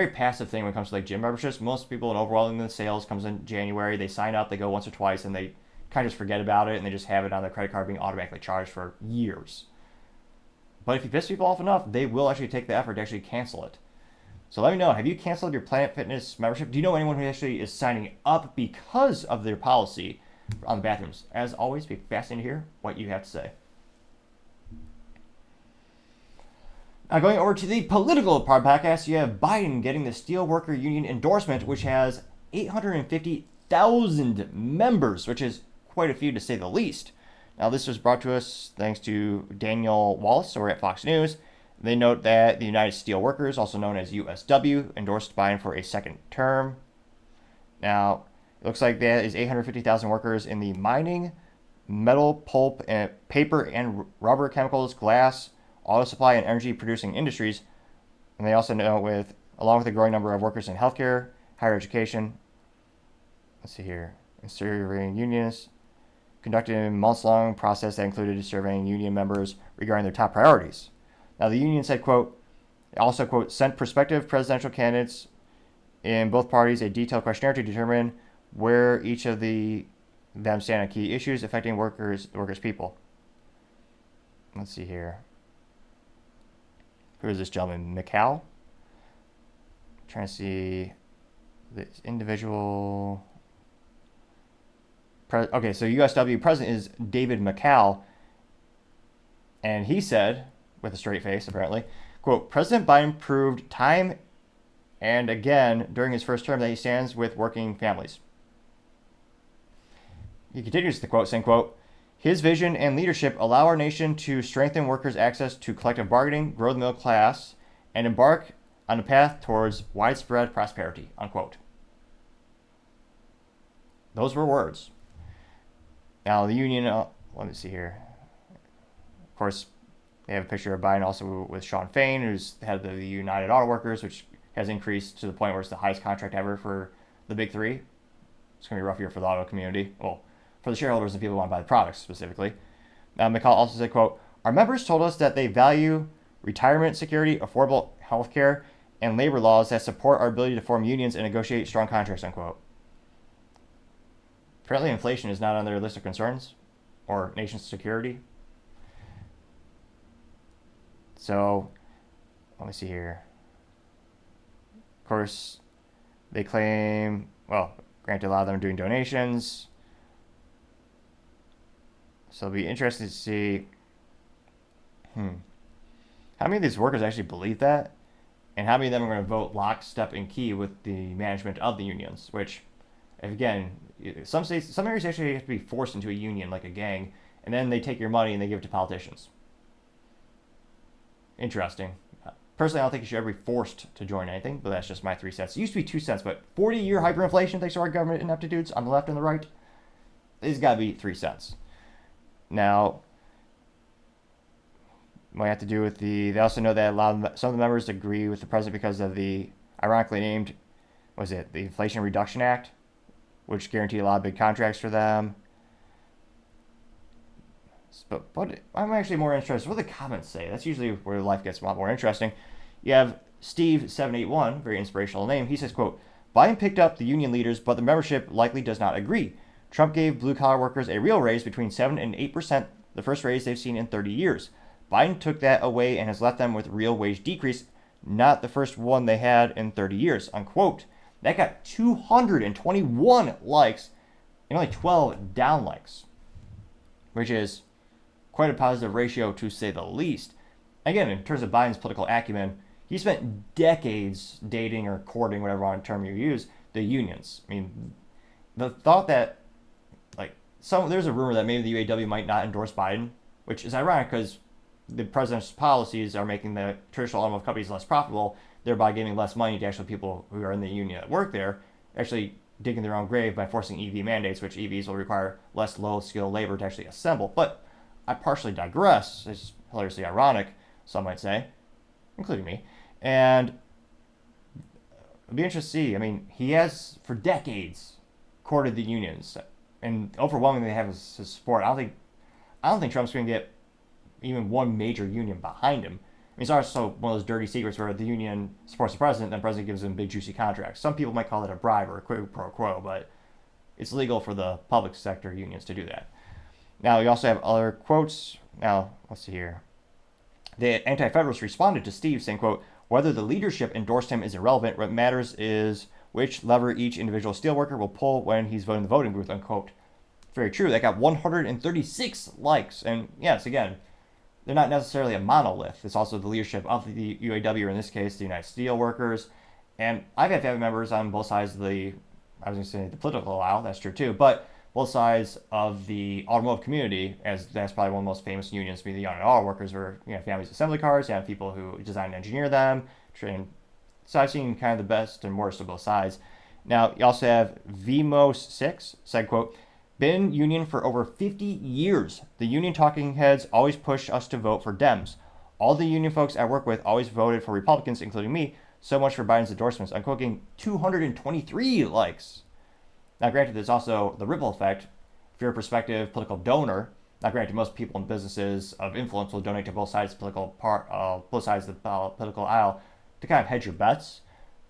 passive thing when it comes to gym memberships. Most people, in overwhelming the sales comes in January, they sign up, they go once or twice, and they kind of just forget about it, and they just have it on their credit card being automatically charged for years. But if you piss people off enough, they will actually take the effort to actually cancel it. So let me know, have you canceled your Planet Fitness membership? Do you know anyone who actually is signing up because of their policy on the bathrooms? As always, be fascinating to hear what you have to say. Now going over to the political part of the podcast, you have Biden getting the Steelworker Union endorsement, which has 850,000 members, which is quite a few to say the least. Now this was brought to us thanks to Daniel Wallace over at Fox News. They note that the United Steelworkers, also known as USW, endorsed Biden for a second term. Now, it looks like that is 850,000 workers in the mining, metal, pulp, and paper and rubber, chemicals, glass, auto supply, and energy producing industries. And they also note along with a growing number of workers in healthcare, higher education. Let's see here. And serving unions. conducted a months-long process that included surveying union members regarding their top priorities. Now, the union said, quote, also, quote, sent prospective presidential candidates in both parties a detailed questionnaire to determine where each of them stand on key issues affecting workers' people. Let's see here. Who is this gentleman? McCall? Trying to see this individual. Okay, so USW president is David McCall, and he said, with a straight face apparently, quote, President Biden proved time and again during his first term that he stands with working families. He continues the quote, saying, quote, his vision and leadership allow our nation to strengthen workers' access to collective bargaining, grow the middle class, and embark on a path towards widespread prosperity, unquote. Those were words. Now, the union, let me see here. Of course, they have a picture of Biden also with Sean Fain, who's head of the United Auto Workers, which has increased to the point where it's the highest contract ever for the big three. It's going to be a rough year for the auto community. Well, for the shareholders and people who want to buy the products specifically. McCall also said, quote, our members told us that they value retirement security, affordable health care, and labor laws that support our ability to form unions and negotiate strong contracts, unquote. Apparently inflation is not on their list of concerns or nation's security. So, let me see here. Of course, they claim, well, granted, a lot of them are doing donations. So it'll be interesting to see how many of these workers actually believe that, and how many of them are going to vote lockstep and key with the management of the unions, which, again, some states, some areas actually have to be forced into a union, like a gang, and then they take your money and they give it to politicians. Interesting. Personally, I don't think you should ever be forced to join anything, but that's just my 3 cents. It used to be 2 cents, but 40-year hyperinflation, thanks to our government ineptitudes on the left and the right, it's got to be 3 cents. Now, what I have to do with they also know that some of the members agree with the president because of the ironically named, the Inflation Reduction Act, which guaranteed a lot of big contracts for them. But I'm actually more interested. What do the comments say? That's usually where life gets a lot more interesting. You have Steve781, very inspirational name. He says, quote, Biden picked up the union leaders, but the membership likely does not agree. Trump gave blue-collar workers a real raise between 7 and 8%, the first raise they've seen in 30 years. Biden took that away and has left them with real wage decrease, not the first one they had in 30 years, unquote. That got 221 likes and only 12 down likes, which is quite a positive ratio to say the least. Again, in terms of Biden's political acumen, he spent decades dating or courting, whatever term you use, the unions. I mean, the thought that, there's a rumor that maybe the UAW might not endorse Biden, which is ironic because the president's policies are making the traditional automotive companies less profitable, thereby giving less money to actual people who are in the union that work there, actually digging their own grave by forcing EV mandates, which EVs will require less low-skilled labor to actually assemble. But I partially digress. It's hilariously ironic, some might say, including me. And it'll be interesting to see. I mean, he has, for decades, courted the unions, and overwhelmingly they have his support. I don't think Trump's going to get even one major union behind him. I mean, it's also one of those dirty secrets where the union supports the president, and the president gives him big, juicy contracts. Some people might call it a bribe or a quid pro quo, but it's legal for the public sector unions to do that. Now, you also have other quotes. Now, let's see here. The Anti-Federalists responded to Steve saying, quote, whether the leadership endorsed him is irrelevant. What matters is which lever each individual steelworker will pull when he's voting in the voting booth, unquote. Very true. That got 136 likes. And yes, again, they're not necessarily a monolith. It's also the leadership of the UAW, or in this case, the United Steelworkers. And I've had family members on both sides of the political aisle, that's true too, but both sides of the automotive community, as that's probably one of the most famous unions, being the United Auto Workers, where you have families assembly cars, you have people who design and engineer them, train. So I've seen kind of the best and worst of both sides. Now, you also have VMOS6 said, quote, been union for over 50 years. The union talking heads always push us to vote for Dems. All the union folks I work with always voted for Republicans, including me. So much for Biden's endorsements. I'm quoting 223 likes. Now, granted, there's also the ripple effect. if you're a prospective political donor, now granted, most people in businesses of influence will donate to both sides of both sides of the political aisle to kind of hedge your bets.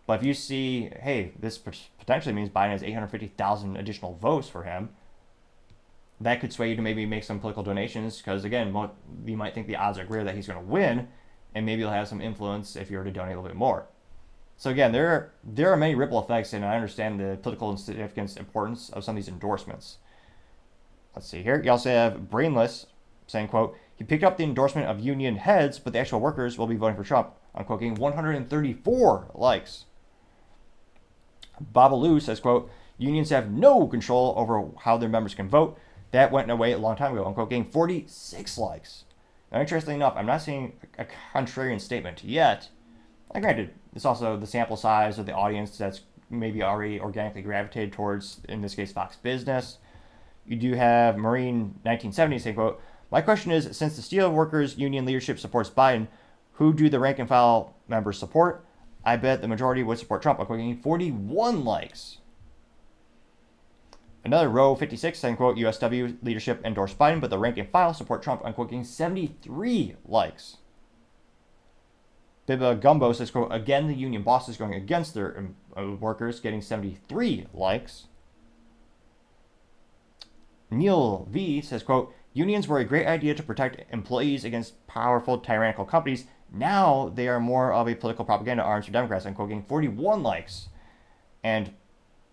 But if you see, hey, this potentially means Biden has 850,000 additional votes for him, that could sway you to maybe make some political donations because, again, you might think the odds are greater that he's going to win, and maybe you'll have some influence if you were to donate a little bit more. So again, there are many ripple effects, and I understand the political significance importance of some of these endorsements. Let's see here. You also have Brainless saying, quote, he picked up the endorsement of union heads, but the actual workers will be voting for Trump, unquote, getting 134 likes. Babalu says, quote, unions have no control over how their members can vote. That went away a long time ago, unquote, getting 46 likes. Now, interestingly enough, I'm not seeing a contrarian statement yet. Granted, it's also the sample size of the audience that's maybe already organically gravitated towards, in this case, Fox Business. You do have Marine 1970 saying, quote, my question is, since the steel workers union leadership supports Biden, who do the rank and file members support? I bet the majority would support Trump, getting 41 likes. Another Row 56 saying, quote, USW leadership endorsed Biden, but the rank and file support Trump, getting 73 likes. Bibba Gumbo says, quote, again, the union boss is going against their workers, getting 73 likes. Neil V says, quote, unions were a great idea to protect employees against powerful tyrannical companies. Now they are more of a political propaganda arms for Democrats, unquote, getting 41 likes. And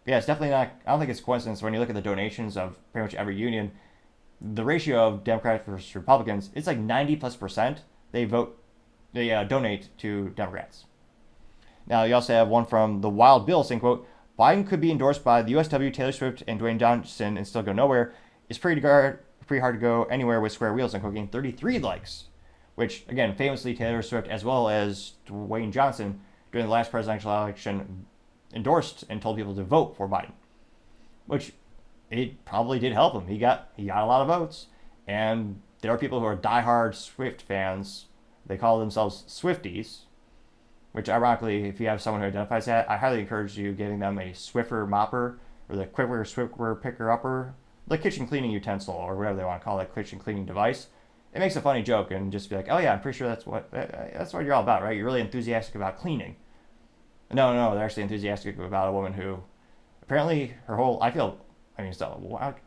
yeah, it's definitely not, I don't think it's a coincidence when you look at the donations of pretty much every union, the ratio of Democrats versus Republicans, it's like 90+% they donate to Democrats. Now, you also have one from the Wild Bill saying, quote, Biden could be endorsed by the USW, Taylor Swift, and Dwayne Johnson and still go nowhere. It's pretty hard to go anywhere with square wheels, unquote, getting 33 likes. Which, again, famously Taylor Swift as well as Dwayne Johnson during the last presidential election endorsed and told people to vote for Biden. Which, it probably did help him. He got a lot of votes. And there are people who are diehard Swift fans. They call themselves Swifties, which ironically, if you have someone who identifies that, I highly encourage you giving them a Swiffer mopper or the Quiver Swiffer picker-upper, the kitchen cleaning utensil or whatever they want to call that kitchen cleaning device. It makes a funny joke and just be like, oh yeah, I'm pretty sure that's what you're all about, right? You're really enthusiastic about cleaning. No, they're actually enthusiastic about a woman who apparently I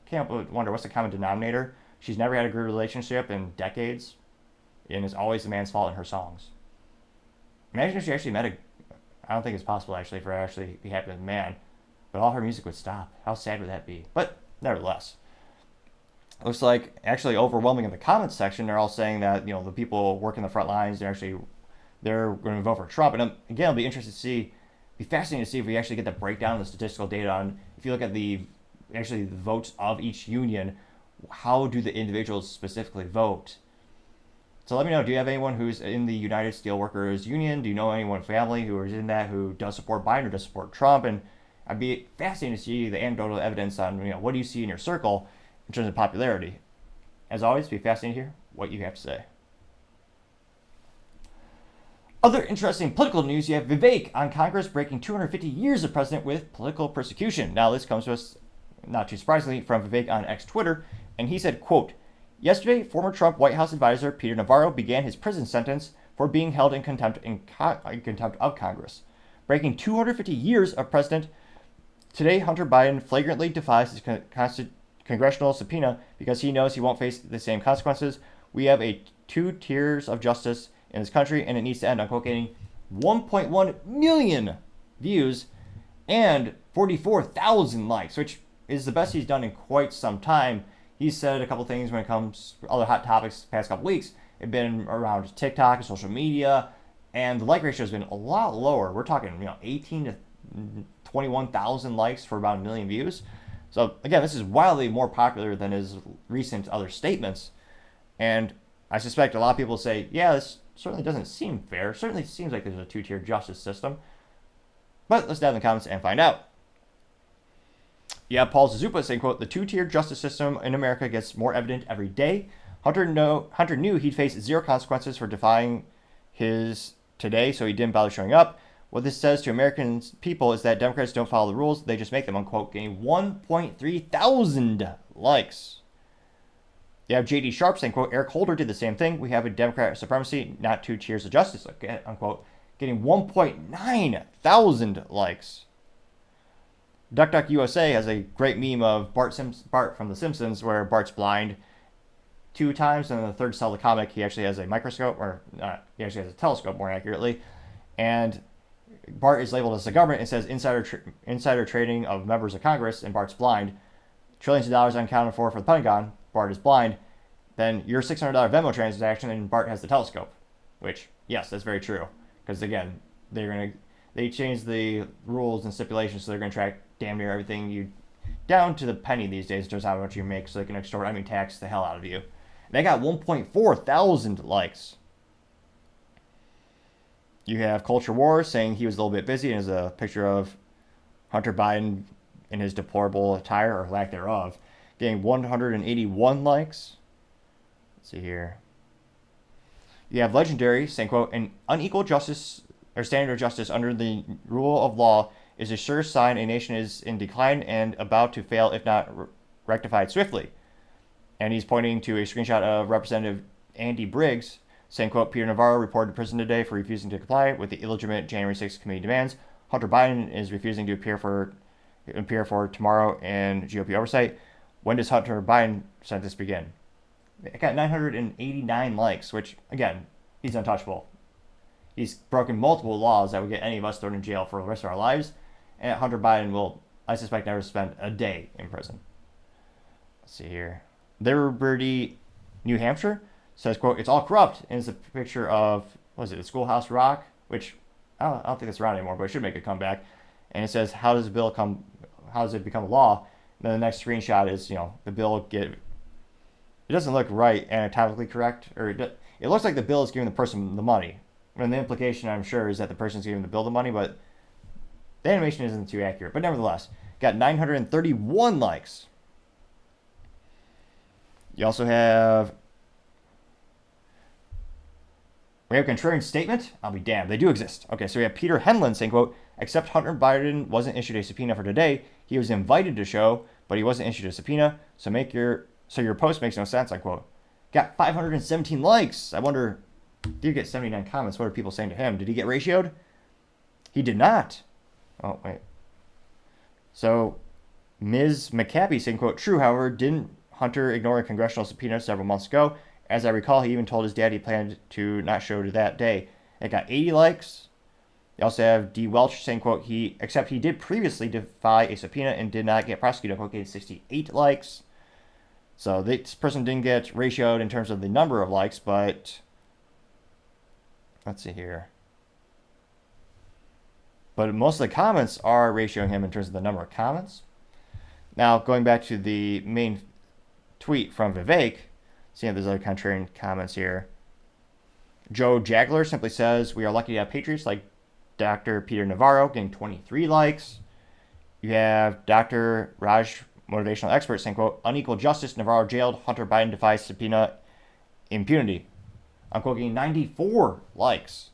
can't wonder what's the common denominator. She's never had a good relationship in decades. And it's always the man's fault in her songs. Imagine if she actually I don't think it's possible actually for her to actually be happy with a man, but all her music would stop. How sad would that be? But nevertheless, it looks like actually overwhelming in the comments section, they're all saying that, the people working the front lines, they're going to vote for Trump. And again, it'll be fascinating to see if we actually get the breakdown of the statistical data on, if you look at the votes of each union, how do the individuals specifically vote? So let me know, do you have anyone who's in the United Steelworkers Union? Do you know anyone family who is in that who does support Biden or does support Trump? And I'd be fascinated to see the anecdotal evidence on, what do you see in your circle in terms of popularity. As always, be fascinated to hear what you have to say. Other interesting political news, you have Vivek on Congress breaking 250 years of precedent with political persecution. Now, this comes to us, not too surprisingly, from Vivek on X-Twitter, and he said, quote, yesterday, former Trump White House advisor Peter Navarro began his prison sentence for being held in contempt of Congress. Breaking 250 years of precedent, today Hunter Biden flagrantly defies his congressional subpoena because he knows he won't face the same consequences. We have two tiers of justice in this country, and it needs to end. Unquote, getting 1.1 million views and 44,000 likes, which is the best he's done in quite some time. He's said a couple things when it comes to other hot topics the past couple weeks. It's been around TikTok and social media, and the like ratio has been a lot lower. We're talking, 18 to 21,000 likes for about 1 million views. So again, this is wildly more popular than his recent other statements. And I suspect a lot of people say, yeah, this certainly doesn't seem fair. Certainly seems like there's a two-tier justice system. But let's dive in the comments and find out. Yeah, Paul Zazupa saying, quote, the two-tier justice system in America gets more evident every day. Hunter knew he'd face zero consequences for defying his today, so he didn't bother showing up. What this says to American people is that Democrats don't follow the rules, they just make them, unquote, getting 1.3 thousand likes. You have J.D. Sharp saying, quote, Eric Holder did the same thing. We have a Democrat supremacy, not two tiers of justice, unquote, getting 1.9 thousand likes. Duck USA has a great meme of Bart from The Simpsons where Bart's blind 2 times, and in the third cell of the comic, he actually has a microscope, or he actually has a telescope, more accurately, and Bart is labeled as the government. It says insider trading of members of Congress, and Bart's blind. Trillions of dollars unaccounted for the Pentagon. Bart is blind. Then your $600 Venmo transaction, and Bart has the telescope. Which, yes, that's very true. Because again, they changed the rules and stipulations, so they're gonna track damn near everything you down to the penny these days, just how much you make, so they can extort, tax the hell out of you. They got 1.4 thousand likes. You have Culture War saying he was a little bit busy, and there's a picture of Hunter Biden in his deplorable attire, or lack thereof, getting 181 likes. Let's see here. You have Legendary saying, quote, an unequal justice or standard of justice under the rule of law is a sure sign a nation is in decline and about to fail if not rectified swiftly. And he's pointing to a screenshot of Representative Andy Briggs saying, quote, Peter Navarro reported to prison today for refusing to comply with the illegitimate January 6th committee demands. Hunter Biden is refusing to appear for tomorrow in GOP oversight. When does Hunter Biden sentence begin? It got 989 likes, which, again, he's untouchable. He's broken multiple laws that would get any of us thrown in jail for the rest of our lives. And Hunter Biden will, I suspect, never spend a day in prison. Let's see here. Liberty, New Hampshire says, quote, it's all corrupt. And it's a picture of, what is it, the Schoolhouse Rock? Which, I don't think it's around anymore, but it should make a comeback. And it says, how does it become a law? And then the next screenshot is, the bill it doesn't look right anatomically correct. Or it looks like the bill is giving the person the money. And the implication, I'm sure, is that the person's giving the bill the money, but the animation isn't too accurate. But nevertheless, got 931 likes. You also have... We have a contrarian statement. I'll be damned. They do exist. Okay, so we have Peter Henlon saying, quote, except Hunter Biden wasn't issued a subpoena for today. He was invited to show, but he wasn't issued a subpoena. So your post makes no sense, unquote. Got 517 likes. I wonder, did you get 79 comments? What are people saying to him? Did he get ratioed? He did not. Oh, wait. So Ms. McCappy saying, quote, true, however, didn't Hunter ignore a congressional subpoena several months ago? As I recall, he even told his dad he planned to not show to that day. It got 80 likes. You also have D. Welch saying, quote, he did previously defy a subpoena and did not get prosecuted, unquote, getting 68 likes. So this person didn't get ratioed in terms of the number of likes, but let's see here. But most of the comments are ratioing him in terms of the number of comments. Now, going back to the main tweet from Vivek, seeing if there's other contrarian comments here. Joe Jagler simply says, we are lucky to have patriots like Dr. Peter Navarro getting 23 likes. You have Dr. Raj, motivational expert, saying, quote, unequal justice, Navarro jailed, Hunter Biden defies subpoena impunity. I'm quoting 94 likes.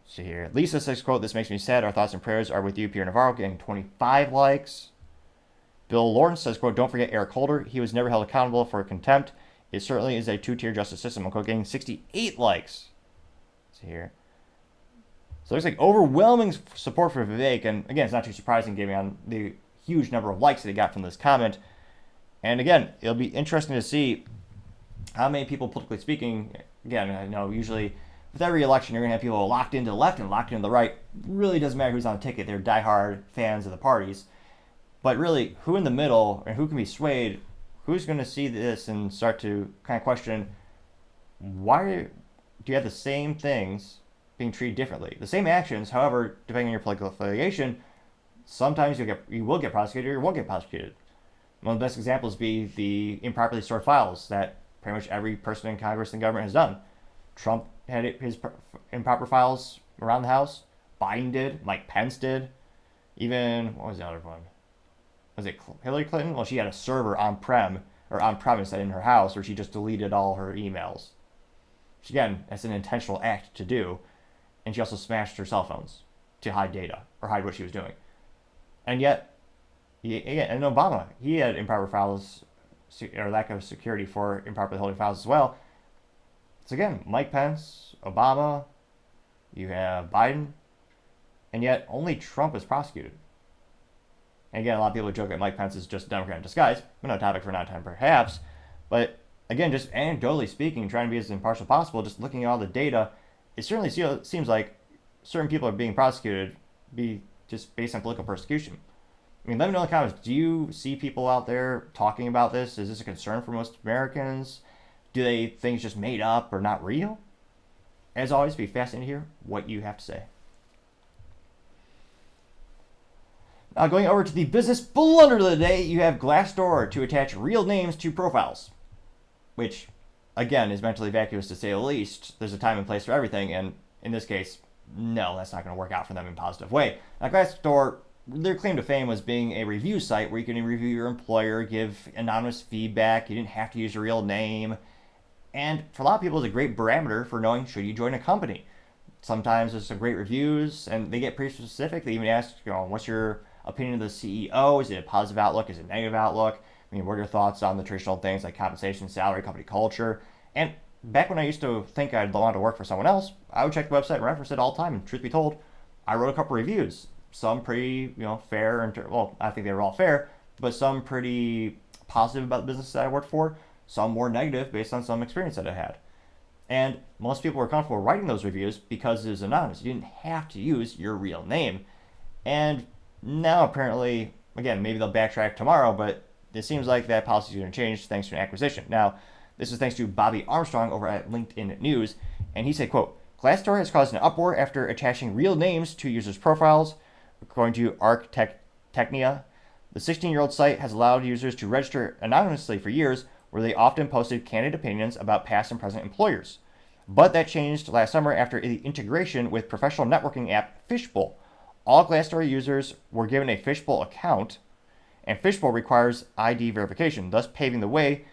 Let's see here. Lisa says, quote, this makes me sad. Our thoughts and prayers are with you, Peter Navarro, getting 25 likes. Bill Lawrence says, quote, don't forget Eric Holder. He was never held accountable for contempt. It certainly is a two-tier justice system. I'm getting 68 likes. Let's see here. So there's like overwhelming support for Vivek. And again, it's not too surprising given on the huge number of likes that he got from this comment. And again, it'll be interesting to see how many people, politically speaking, again, I know usually with every election, you're going to have people locked into the left and locked into the right. It really doesn't matter who's on the ticket. They're diehard fans of the parties. But really, who in the middle and who can be swayed, who's going to see this and start to kind of question, why do you have the same things being treated differently? The same actions, however, depending on your political affiliation, sometimes you will get prosecuted or you won't get prosecuted. One of the best examples be the improperly stored files that pretty much every person in Congress and government has done. Trump had his improper files around the House. Biden did. Mike Pence did. Even, what was the other one? Was it Hillary Clinton? Well, she had a server on-prem or on-premise in her house where she just deleted all her emails. Which, again, that's an intentional act to do. and she also smashed her cell phones to hide data or hide what she was doing. And yet, and Obama, he had improper files or lack of security for improperly holding files as well. So again, Mike Pence, Obama, you have Biden, and yet only Trump is prosecuted. And again, a lot of people joke that Mike Pence is just a Democrat in disguise. No topic for another time, perhaps. But again, just anecdotally speaking, trying to be as impartial as possible, just looking at all the data, it certainly seems like certain people are being prosecuted just based on political persecution. I mean, let me know in the comments, do you see people out there talking about this? Is this a concern for most Americans? Do they think it's just made up or not real? As always, be fascinated to hear what you have to say. Now, going over to the business blunder of the day, you have Glassdoor to attach real names to profiles, which, again, is mentally vacuous to say the least. There's a time and place for everything, and in this case, no, that's not going to work out for them in a positive way. Now, Glassdoor, their claim to fame was being a review site where you can review your employer, give anonymous feedback. You didn't have to use your real name. And for a lot of people, it's a great barometer for knowing should you join a company. Sometimes there's some great reviews, and they get pretty specific. They even ask, what's your opinion of the CEO? Is it a positive outlook? Is it a negative outlook? I mean, what are your thoughts on the traditional things like compensation, salary, company culture? And back when I used to think I'd want to work for someone else, I would check the website and reference it all the time. And truth be told, I wrote a couple reviews. Some pretty, fair, and I think they were all fair, but some pretty positive about the business that I worked for. Some more negative based on some experience that I had. And most people were comfortable writing those reviews because it was anonymous. You didn't have to use your real name. And now apparently, again, maybe they'll backtrack tomorrow, but it seems like that policy is going to change thanks to an acquisition. Now, this is thanks to Bobby Armstrong over at LinkedIn News, and he said, quote, Glassdoor has caused an uproar after attaching real names to users' profiles. According to Architectnia, the 16-year-old site has allowed users to register anonymously for years, where they often posted candid opinions about past and present employers. But that changed last summer after the integration with professional networking app Fishbowl. All Glassdoor users were given a Fishbowl account, and Fishbowl requires ID verification, thus paving the way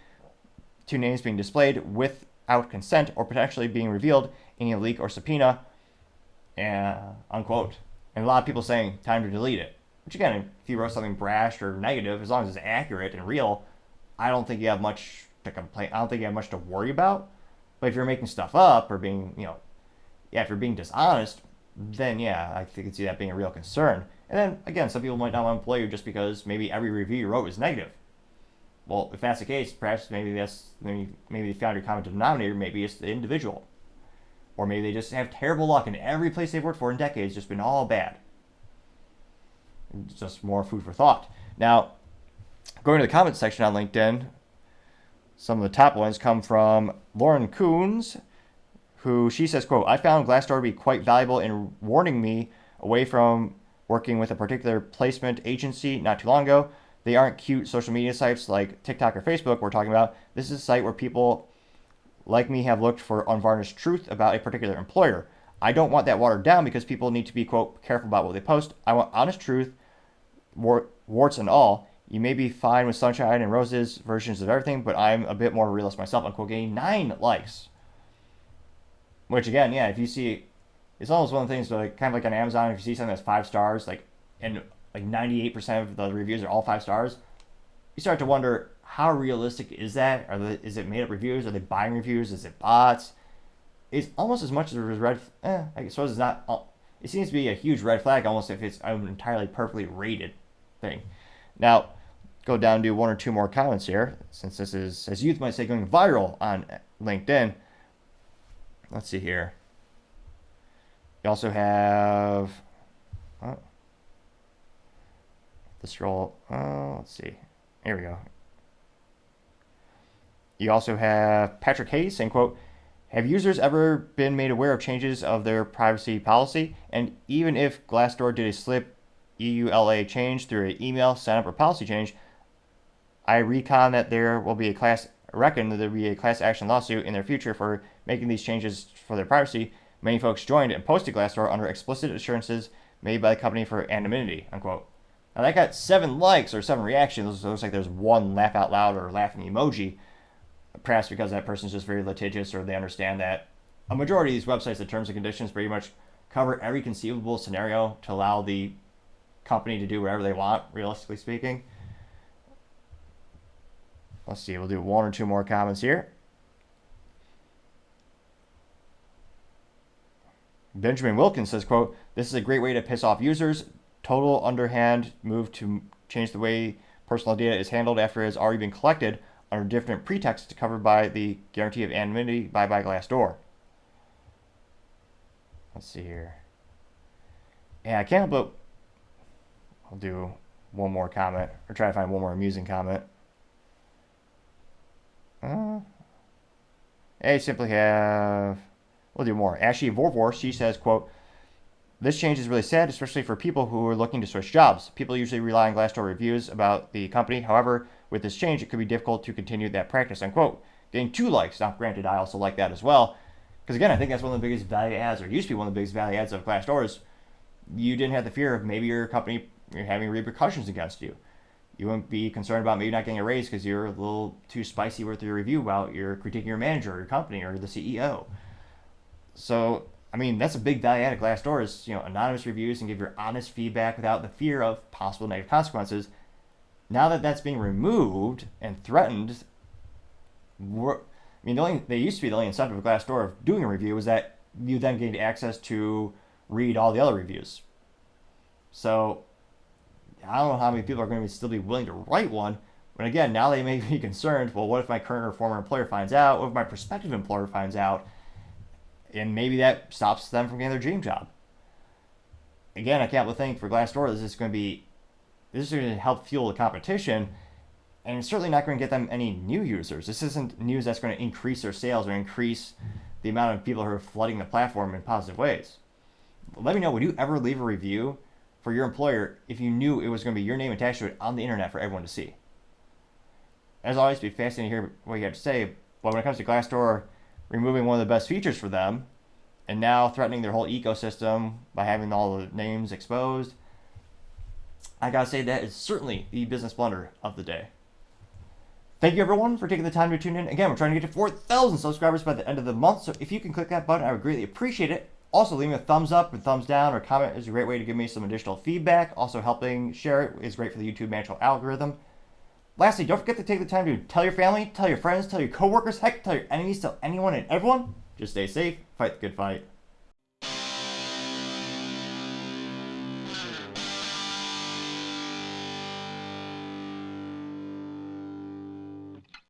to names being displayed without consent or potentially being revealed in a leak or subpoena, unquote. And a lot of people saying, time to delete it. Which again, if you wrote something brash or negative, as long as it's accurate and real, I don't think you have much to complain. I don't think you have much to worry about. But if you're making stuff up or being, if you're being dishonest, then yeah, I think I could see that being a real concern. And then again, some people might not want to employ you just because maybe every review you wrote was negative. Well, if that's the case, perhaps maybe they found your common denominator. Maybe it's the individual, or maybe they just have terrible luck and every place they've worked for in decades just been all bad. Just more food for thought. Now, going to the comments section on LinkedIn, some of the top ones come from Lauren Coons, who she says, quote, I found Glassdoor to be quite valuable in warning me away from working with a particular placement agency not too long ago. They aren't cute social media sites like TikTok or Facebook we're talking about. This is a site where people like me have looked for unvarnished truth about a particular employer. I don't want that watered down because people need to be, quote, careful about what they post. I want honest truth, warts and all. You may be fine with sunshine and roses versions of everything, but I'm a bit more realist myself. Unquote, getting 9 likes. Which again, yeah, if you see, it's almost one of the things like kind of like on Amazon, if you see something that's 5 stars, and 98% of the reviews are all 5 stars, you start to wonder, how realistic is that? Is it made up reviews? Are they buying reviews? Is it bots? It's almost as much as a red. I suppose it's not. It seems to be a huge red flag, almost if it's an entirely perfectly rated thing. Now, go down to 1 or 2 more comments here, since this is, as youth might say, going viral on LinkedIn. Let's see here. You also have the scroll. Let's see. Here we go. You also have Patrick Hayes saying, quote, have users ever been made aware of changes of their privacy policy? And even if Glassdoor did a slip EULA change through an email, sign up, or policy change, I recon that there will be a class action lawsuit in their future for making these changes for their privacy. Many folks joined and posted Glassdoor under explicit assurances made by the company for anonymity, unquote. Now that got 7 likes or 7 reactions. It looks like there's 1 laugh out loud or laughing emoji. Perhaps because that person's just very litigious, or they understand that a majority of these websites, the terms and conditions pretty much cover every conceivable scenario to allow the company to do whatever they want, realistically speaking. Let's see, we'll do one or two more comments here. Benjamin Wilkins says, quote, "This is a great way to piss off users. Total underhand move to change the way personal data is handled after it has already been collected under different pretexts covered by the guarantee of anonymity by Glassdoor." Let's see here. Yeah, I can't help but I'll do one more comment, or try to find one more amusing comment. I simply have... We'll do more. Ashley Vorvor, she says, quote, "This change is really sad, especially for people who are looking to switch jobs. People usually rely on Glassdoor reviews about the company. However, with this change, it could be difficult to continue that practice," unquote. Getting 2 likes. Now, granted, I also like that as well. Because, again, I think that's one of the biggest value adds, or used to be one of the biggest value adds of Glassdoor, is you didn't have the fear of maybe your company having repercussions against you. You wouldn't be concerned about maybe not getting a raise because you're a little too spicy with your review about your critiquing your manager or your company or the CEO. So, I mean, that's a big value add of Glassdoor is, anonymous reviews and give your honest feedback without the fear of possible negative consequences. Now that that's being removed and threatened, they used to be the only incentive of Glassdoor of doing a review was that you then gained access to read all the other reviews. So, I don't know how many people are going to still be willing to write one. But again, now they may be concerned, well, what if my current or former employer finds out? What if my prospective employer finds out? And maybe that stops them from getting their dream job. Again, I can't but think for Glassdoor, this is going to help fuel the competition, and it's certainly not going to get them any new users. This isn't news that's going to increase their sales or increase the amount of people who are flooding the platform in positive ways. Let me know, would you ever leave a review for your employer if you knew it was going to be your name attached to it on the internet for everyone to see? As always, it'd be fascinating to hear what you have to say, but when it comes to Glassdoor removing one of the best features for them, and now threatening their whole ecosystem by having all the names exposed, I gotta say that is certainly the business blunder of the day. Thank you everyone for taking the time to tune in. Again, we're trying to get to 4,000 subscribers by the end of the month, so if you can click that button, I would greatly appreciate it. Also, leave me a thumbs up or thumbs down or comment is a great way to give me some additional feedback. Also, helping share it is great for the YouTube natural algorithm. Lastly, don't forget to take the time to tell your family, tell your friends, tell your coworkers, heck, tell your enemies, tell anyone and everyone. Just stay safe, fight the good fight.